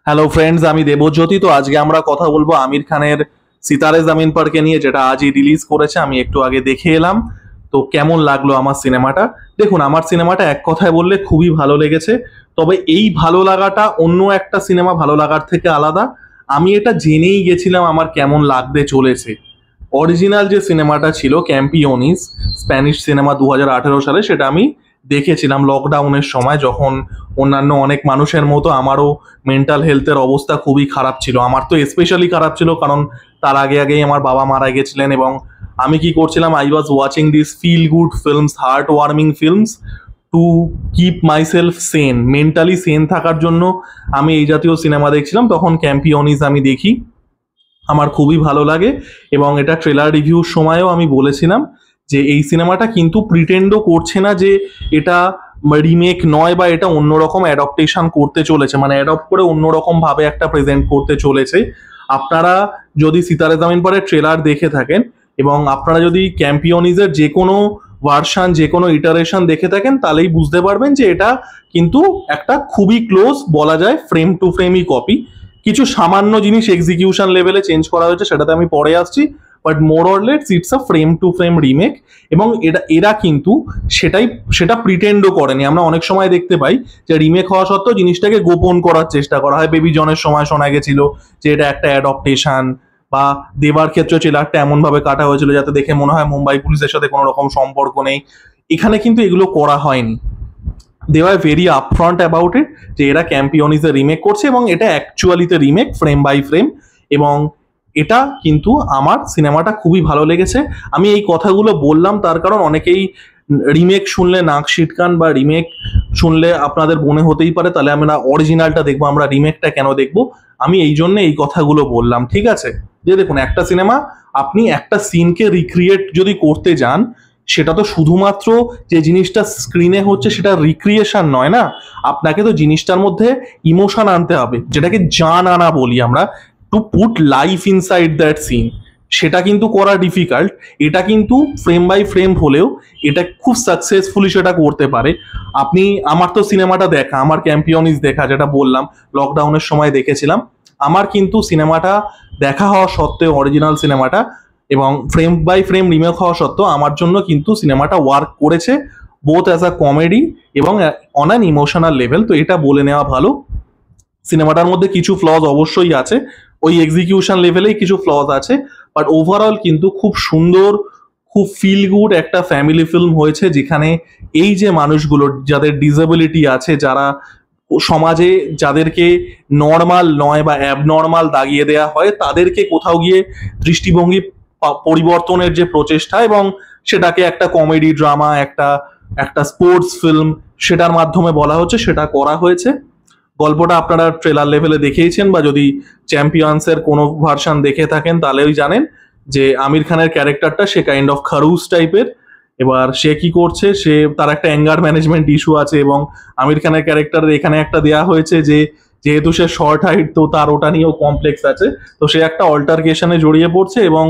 Hello friends, আমি দেবজ্যোতি। তো আজকে আমরা কথা বলবো আমির খানের সিতারে জামিন পারকে নিয়ে, যেটা আজই রিলিজ করেছে। আমি একটু আগে দেখে এলাম। তো কেমন লাগলো আমার সিনেমাটা? দেখুন, আমার সিনেমাটা এক কথায় বললে খুবই ভালো লেগেছে। তবে এই ভালো লাগাটা অন্য একটা সিনেমা ভালো লাগার থেকে আলাদা। আমি এটা জেনেই গেছিলাম আমার কেমন লাগতে চলেছে। অরিজিনাল যে সিনেমাটা ছিল ক্যাম্পিওনিস, স্প্যানিশ সিনেমা 2018 সালে, সেটা আমি দেখেছিলাম লকডাউনের সময়, যখন অন্যান্য অনেক মানুষের মতো আমারও মেন্টাল হেলথের অবস্থা খুবই খারাপ ছিল। আমার তো স্পেশালি খারাপ ছিল, কারণ তার আগে আগেই আমার বাবা মারা গেছিলেন। এবং আমি কি করছিলাম, I was watching this feel good films, heart warming films, to keep myself sane, mentally sane থাকার জন্য আমি এই জাতীয় সিনেমা দেখছিলাম। তখন ক্যাম্পিওনিস আমি দেখি, আমার খুবই ভালো লাগে। এবং এটা ট্রেলার রিভিউর সময়ও আমি বলেছিলাম যে এই সিনেমাটা কিন্তু প্রিটেন্ডও করছে না যে এটা রিমেক নয় বা এটা অন্যরকম অ্যাডাপ্টেশন করতে চলেছে, মানে অ্যাডপ্ট করে অন্যরকম ভাবে একটা প্রেজেন্ট করতে চলেছে। আপনারা যদি সিতারে জামিন পারের ট্রেলার দেখে থাকেন এবং আপনারা যদি ক্যাম্পিওনিজের যে কোনো ভার্সান, যে কোনো ইটারেশন দেখে থাকেন, তাহলেই বুঝতে পারবেন যে এটা কিন্তু একটা খুবই ক্লোজ, বলা যায় ফ্রেম টু ফ্রেমই কপি। কিছু সামান্য জিনিস এক্সিকিউশন লেভেলে চেঞ্জ করা হয়েছে, সেটাতে আমি পরে আসছি। But more or let's it's a frame two frame remake. এবং এরা কিন্তু সেটা প্রিটেন্ডও করেনি। আমরা অনেক সময় দেখতে পাই যে রিমেক হওয়া সত্ত্বেও জিনিসটাকে গোপন করার চেষ্টা করা হয়। বেবি জনের সময় শোনা গেছিল যে এটা একটা অ্যাডপ্টেশন, বা দেবার ক্ষেত্রে ট্রেলারটা এমন ভাবে কাটা হয়েছিল যাতে দেখে মনে হয় মুম্বাই পুলিশের সাথে কোনো রকম সম্পর্ক নেই। এখানে কিন্তু এগুলো করা হয়নি। They are very upfront about it যে এরা ক্যাম্পিওনিজে রিমেক করছে, এবং এটা অ্যাকচুয়ালিতে রিমেক ফ্রেম বাই ফ্রেম। এবং এটা কিন্তু আমার সিনেমাটা খুবই ভালো লেগেছে। আমি এই কথাগুলো বললাম তার কারণ অনেকেই রিমেক শুনলে নাক সিটকান, বা রিমেক শুনলে আপনাদের মনে হতেই পারে তাহলে আমরা অরিজিনালটা দেখবো, আমরা রিমেকটা কেন দেখবো। আমি এই জন্য এই কথাগুলো বললাম, ঠিক আছে? যে দেখুন, একটা সিনেমা আপনি একটা সিনকে রিক্রিয়েট যদি করতে যান, সেটা তো শুধুমাত্র যে জিনিসটা স্ক্রিনে হচ্ছে সেটা রিক্রিয়েশন নয় না। আপনাকে তো জিনিসটার মধ্যে ইমোশন আনতে হবে, যেটাকে জান আনা বলি আমরা, to put life inside that scene. সেটা কিন্তু করা ডিফিকাল্ট। এটা কিন্তু ফ্রেম বাই ফ্রেম হলেও এটা খুব সাকসেসফুলি সেটা করতে পারে। আপনি, আমার তো সিনেমাটা দেখা, আমার ক্যাম্পিওনিস দেখা, যেটা বললাম লকডাউনের সময় দেখেছিলাম। আমার কিন্তু সিনেমাটা দেখা হওয়া সত্ত্বেও, অরিজিনাল সিনেমাটা এবং ফ্রেম বাই ফ্রেম রিমেক হওয়া সত্ত্বেও, আমার জন্য কিন্তু সিনেমাটা ওয়ার্ক করেছে, বোথ অ্যাজ আ কমেডি এবং অন অ্যান ইমোশনাল লেভেল। তো এটা বলে নেওয়া ভালো। সিনেমাটার মধ্যে কিছু ফ্লজ অবশ্যই আছে, ওই এক্সিকিউশন লেভেলেই কিছু ফ্লজ আছে। বাট ওভারঅল কিন্তু খুব সুন্দর, খুব ফিল গুড একটা ফ্যামিলি ফিল্ম হয়েছে, যেখানে এই যে মানুষগুলো যাদের ডিসেবিলিটি আছে, যারা সমাজে যাদেরকে নর্মাল নয় বা অ্যাবনর্মাল দাগিয়ে দেওয়া হয়, তাদেরকে কোথাও গিয়ে দৃষ্টিভঙ্গি পরিবর্তনের যে প্রচেষ্টা, এবং সেটাকে একটা কমেডি ড্রামা, একটা একটা স্পোর্টস ফিল্ম, সেটার মাধ্যমে বলা হচ্ছে, সেটা করা হয়েছে। গল্পটা আপনারা ট্রেলার লেভেলে দেখেইছেন, বা যদি চ্যাম্পিয়ন্সের কোনো ভার্সন দেখে থাকেন তাহলেই জানেন যে আমির খানের ক্যারেক্টারটা সে কাইন্ড অফ খারুস টাইপের। এবার সে কি করছে, সে তার একটা অ্যাঙ্গার ম্যানেজমেন্ট ইস্যু আছে, এবং আমির খানের ক্যারেক্টার এখানে একটা দেয়া হয়েছে যে যেহেতু সে শর্ট হাইট, তো তার ওটা নিয়েও কমপ্লেক্স আছে। তো সে একটা অল্টারকেশনে জড়িয়ে পড়ছে, এবং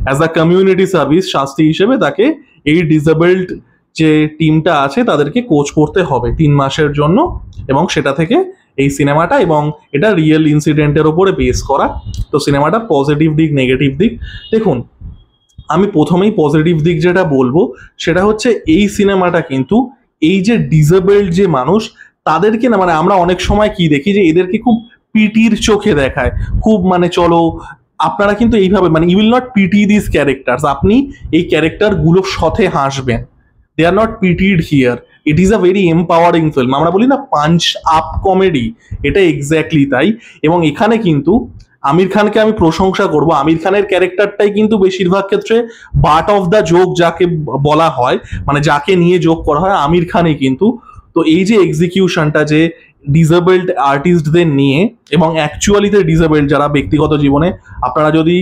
অ্যাজ আ কমিউনিটি সার্ভিস শাস্তি হিসেবে তাকে এই ডিসেবলড যে টিমটা আছে তাদেরকে কোচ করতে হবে 3 মাসের জন্য। এবং সেটা থেকে এই সিনেমাটা, এবং এটা রিয়েল ইনসিডেন্টের ওপরে বেস করা। তো সিনেমাটার পজিটিভ দিক, নেগেটিভ দিক দেখুন। আমি প্রথমেই পজিটিভ দিক যেটা বলবো, সেটা হচ্ছে এই সিনেমাটা কিন্তু এই যে ডিসেবলড যে মানুষ, তাদেরকে না, মানে আমরা অনেক সময় কি দেখি যে এদেরকে খুব পিটির চোখে দেখায়, খুব মানে চলো। আপনারা কিন্তু এইভাবে, মানে you will not pity this characters, আপনি এই ক্যারেক্টার গুলোর সাথে হাসবেন। They are not pitied here. It is a very empowering film. আমরা বলি না পাঞ্চ আপ কমেডি, এটা এক্স্যাক্টলি তাই। এবং এখানে কিন্তু আমির খানকে আমি প্রশংসা করব। আমির খানের ক্যারেক্টারটাই কিন্তু বেশিরভাগ ক্ষেত্রে বার্ট অফ দ্য জোক যাকে বলা হয়, মানে যাকে নিয়ে জোক করা হয়, আমির খানই কিন্তু। তো এই যে এক্সিকিউশনটা, যে ডিসেবলড আর্টিস্টদের নিয়ে, এবং অ্যাকচুয়ালিতে ডিসেবলড যারা ব্যক্তিগত জীবনে, আপনারা যদি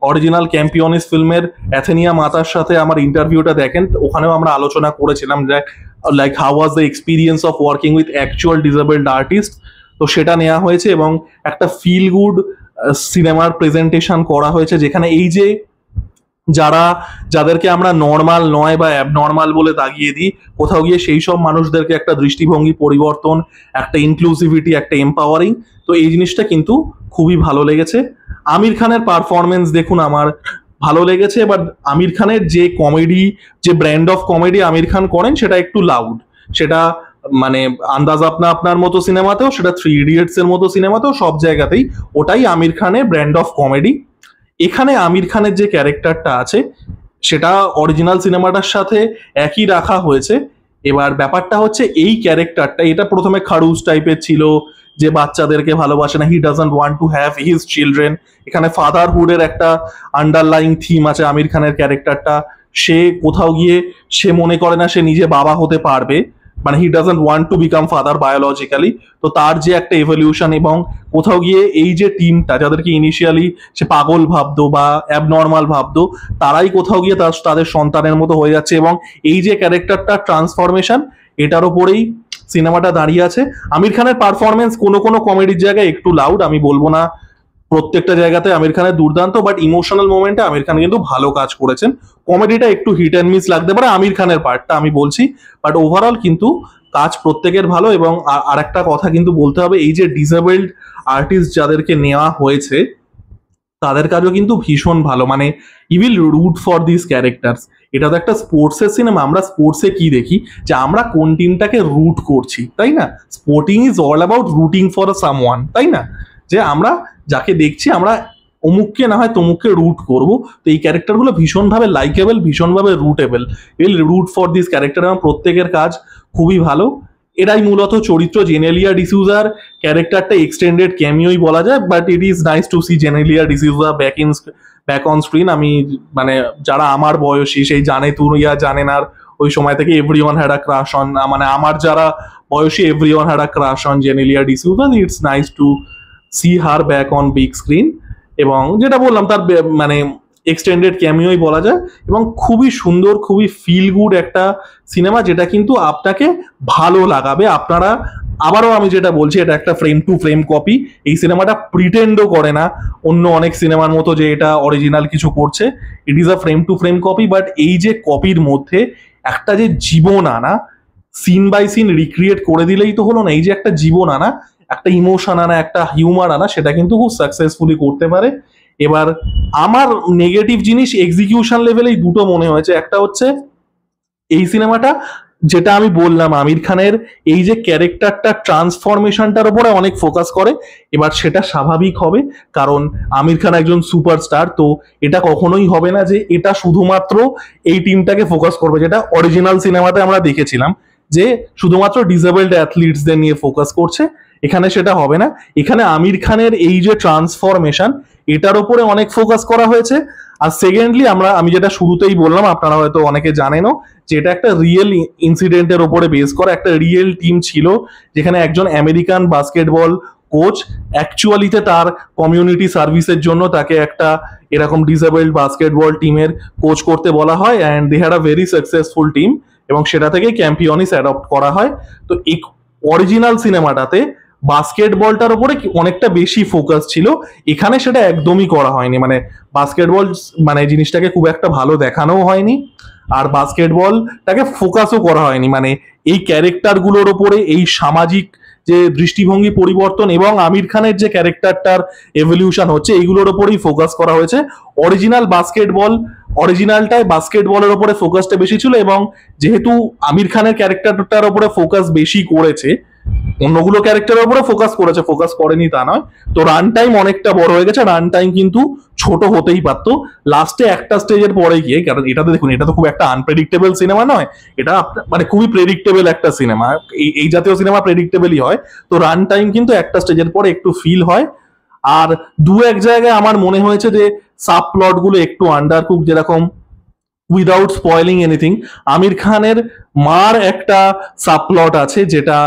অরিজিনাল ক্যাম্পিওনিস ফিল্মের অ্যাথেনিয়া মাতার সাথে আমার ইন্টারভিউটা দেখেন, ওখানেও আমরা আলোচনা করেছিলাম যে like how was the experience of working with actual disabled artist. তো সেটা নেওয়া হয়েছে, এবং একটা ফিল গুড সিনেমার প্রেজেন্টেশন করা হয়েছে, যেখানে এই যে যাদেরকে আমরা নর্মাল নয় বা অ্যাবনর্মাল বলে দাগিয়ে দিই, কোথাও গিয়ে সেই সব মানুষদেরকে একটা দৃষ্টিভঙ্গি পরিবর্তন, একটা ইনক্লুসিভিটি, একটা এম্পাওয়ারিং, তো এই জিনিসটা কিন্তু খুবই ভালো লেগেছে। আমির খানের পারফরমেন্স দেখুন আমার ভালো লেগেছে। এবার আমির খানের যে কমেডি, যে brand of comedy Aamir Khan করেন সেটা একটু লাউড, সেটা মানে আন্দাজ আপনা আপনার মতো সিনেমাতেও, সেটা থ্রি ইডিয়টস এর মতো সিনেমাতেও, সব জায়গাতেই ওটাই আমির খানের ব্র্যান্ড অফ কমেডি। এখানে আমির খানের যে ক্যারেক্টারটা আছে সেটা অরিজিনাল সিনেমাটার সাথে একই রাখা হয়েছে। এবার ব্যাপারটা হচ্ছে এই ক্যারেক্টারটা, এটা প্রথমে খাড়ুস টাইপের ছিল, যে বাচ্চাদেরকে ভালোবাসে না, he doesn't want to have his children. এখানে ফাদারহুডের একটা আন্ডারলাইং থিম আছে আমির খানের ক্যারেক্টারটা। সে কোথাও গিয়ে সে মনে করে না সে নিজে বাবা হতে পারবে, মানে he doesn't want to become father biologically. তো তার যে একটা এভলিউশন, এবং কোথাও গিয়ে এই যে টিমটা যাদেরকে ইনিশিয়ালি সে পাগল ভাবতো বা অ্যাবনর্মাল ভাবতো, তারাই কোথাও গিয়ে তাদের সন্তানের মতো হয়ে যাচ্ছে, এবং এই যে ক্যারেক্টারটার ট্রান্সফরমেশন, এটার ওপরেই সিনেমাটা দাঁড়িয়ে আছে। আমির খানের পারফরমেন্স কোনো কোনো কমেডির জায়গায় একটু লাউড, আমি বলবো না প্রত্যেকটা জায়গাতে আমির খানের দুর্দান্ত, বাট ইমোশনাল মোমেন্টে আমির খান কিন্তু ভালো কাজ করেছেন। কমেডিটা একটু হিট অ্যান্ড মিস লাগতে পারে আমির খানের পার্টটা আমি বলছি, বাট ওভারঅল কিন্তু কাজ প্রত্যেকের ভালো। এবং আর একটা কথা কিন্তু বলতে হবে, এই যে ডিসেবলড আর্টিস্ট যাদেরকে নেওয়া হয়েছে তাদের কাজও কিন্তু ভীষণ ভালো, মানে you will root for this characters. এটা তো একটা স্পোর্টসের সিনেমা, আমরা স্পোর্টসে কি দেখি যে আমরা কোন টিমটাকে রুট করছি, তাই না? Sporting is all about রুটিং for someone, তাই না? যে আমরা যাকে দেখছি আমরা অমুককে না হয় তমুককে রুট করব। তো এই ক্যারেক্টারগুলো ভীষণভাবে লাইকেবল, ভীষণভাবে rootable, will root for this character, এবং প্রত্যেকের কাজ খুবই ভালো। এরাই মূলত চরিত্র। জেনেলিয়া ডিসুজার ক্যারেক্টারটা এক্সটেন্ডেড ক্যামিওই বলা যায়, but it is nice to see Genelia D'Souza back on screen. আমি মানে যারা আমার বয়সী, সেই জানে তুরিয়া জানেন আর ওই সময় থেকে everyone had a crush on, মানে আমার যারা বয়সী everyone had a crush on Genelia D'Souza. It's nice to see her back on big screen. এবং যেটা বললাম তার মানে এক্সটেন্ডেড ক্যামিওই বলা যায়, এবং খুবই সুন্দর, খুবই ফিল গুড একটা সিনেমা, যেটা কিন্তু আপনাকে ভালো লাগাবে। আপনারা আবারও আমি যেটা বলছি, এটা একটা ফ্রেম টু ফ্রেম কপি। এই সিনেমাটা প্রিটেন্ডও করে না অন্য অনেক সিনেমার মতো যে এটা অরিজিনাল কিছু করছে। ইট is a frame two frame copy, but এই যে কপির মধ্যে একটা যে জীবন আনা, সিন বাই সিন রিক্রিয়েট করে দিলেই তো হলো না, এই যে একটা জীবন আনা, একটা ইমোশন আনা, একটা হিউমার আনা, সেটা কিন্তু খুব সাকসেসফুলি করতে পারে। এবার আমার নেগেটিভ জিনিস এক্সিকিউশন লেভেলেই দুটো মনে হয়েছে। একটা হচ্ছে এই সিনেমাটা, যেটা আমি বললাম আমির খানের এই যে ক্যারেক্টারটা ট্রান্সফরমেশনটার উপরে অনেক ফোকাস করে। এবার সেটা স্বাভাবিক হবে, কারণ আমির খান একজন সুপারস্টার। তো এটা কখনোই হবে না যে এটা শুধুমাত্র এই টিমটাকে ফোকাস করবে, যেটা অরিজিনাল সিনেমাতে আমরা দেখেছিলাম যে শুধুমাত্র ডিসেবলড অ্যাথলিটসদের নিয়ে ফোকাস করছে। এখানে সেটা হবে না। এখানে আমির খানের এই যে ট্রান্সফরমেশন, এটার উপরে অনেক ফোকাস করা হয়েছে। আর সেকেন্ডলি আমি যেটা শুরুতেই বললাম, আপনারা হয়তো অনেকে জানেনও, যে এটা একটা রিয়েল ইনসিডেন্টের উপরে বেস করা একটা রিয়েল টিম ছিল, যেখানে একজন আমেরিকান বাস্কেটবল কোচ অ্যাকচুয়ালিতে তার কমিউনিটি সার্ভিসের জন্য তাকে একটা এরকম ডিসেবলড বাস্কেটবল টিমের কোচ করতে বলা হয়, and they had a very successful team, এবং সেটা থেকে ক্যাম্পিয়নিস অ্যাডপ্ট করা হয়। তো এই অরিজিনাল সিনেমাটাতে বাস্কেটবলটার উপরে অনেকটা বেশি ফোকাস ছিল, এখানে সেটা একদমই করা হয়নি। মানে বাস্কেটবল মানে জিনিসটাকে খুব একটা ভালো দেখানোও হয়নি, আর বাস্কেটবলটাকে ফোকাসও করা হয়নি। মানে এই ক্যারেক্টারগুলোর ওপরে এই সামাজিক যে দৃষ্টিভঙ্গি পরিবর্তন এবং আমির খানের যে ক্যারেক্টারটার এভলিউশন হচ্ছে, এইগুলোর ওপরেই ফোকাস করা হয়েছে। অরিজিনালটায় বাস্কেটবলের ওপরে ফোকাসটা বেশি ছিল, এবং যেহেতু আমির খানের ক্যারেক্টারটার ওপরে ফোকাস বেশি করেছে, অন্যগুলো ক্যারেক্টারের উপরে ফোকাস করেছে, ফোকাস করেনি তা নয়। তো রান টাইম অনেকটা বড় হয়ে গেছে, রান টাইম কিন্তু ছোট হতেই পারতো লাস্টে একটা স্টেজের পরে গিয়ে। কারণ এটাতে দেখুন, এটা তো খুব একটা আনপ্রেডিক্টেবল সিনেমা নয়, এটা মানে খুবই প্রেডিক্টেবল একটা সিনেমা। এই জাতীয় সিনেমা প্রেডিক্টেবলই হয়। তো রান টাইম কিন্তু একটা স্টেজের পরে একটু ফিল হয়। আর দু এক জায়গায় আমার মনে হয়েছে যে সাব প্লট গুলো একটু আন্ডারকুক, যেরকম উইদাউট স্পয়েলিং এনিথিং, আমির খানের মার একটা সাবপ্লট আছে, যেটা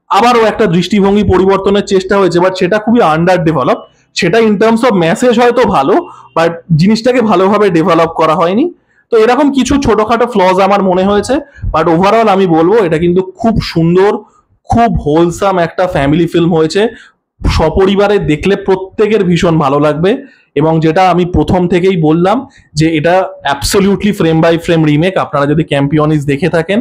আবারও একটা দৃষ্টিভঙ্গি পরিবর্তনের চেষ্টা হয়েছে, বাট সেটা খুবই আন্ডার ডেভেলপ। সেটা ইন টার্মস অফ মেসেজ হয়তো ভালো, বাট জিনিসটাকে ভালোভাবে ডেভেলপ করা হয়নি। তো এরকম কিছু ছোটখাটো ফ্লজ আমার মনে হয়েছে, বাট ওভারঅল আমি বলবো এটা কিন্তু খুব সুন্দর, খুব হোলসাম একটা ফ্যামিলি ফিল্ম হয়েছে। সপরিবারে দেখলে প্রত্যেকের ভীষণ ভালো লাগবে। এবং যেটা আমি প্রথম থেকেই বললাম যে এটা absolutely frame by frame remake. আপনারা যদি ক্যাম্পিয়নিস দেখে থাকেন,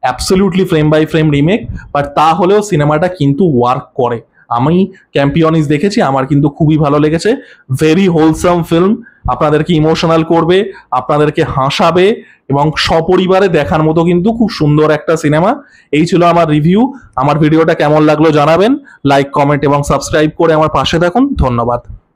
absolutely frame by frame remake, but তাহলেও সিনেমাটা কিন্তু ওয়ার্ক করে। আমি ক্যাম্পিয়নিস দেখেছি, আমার কিন্তু খুবই ভালো লেগেছে। ভেরি হোলসাম ফিল্ম, আপনাদেরকে ইমোশনাল করবে, আপনাদেরকে হাসাবে এবং সপরিবারে দেখার মতো কিন্তু খুব সুন্দর একটা সিনেমা। এই ছিল আমার রিভিউ। আমার ভিডিওটা কেমন লাগলো জানাবেন। লাইক, কমেন্ট এবং সাবস্ক্রাইব করে আমার পাশে থাকুন। ধন্যবাদ।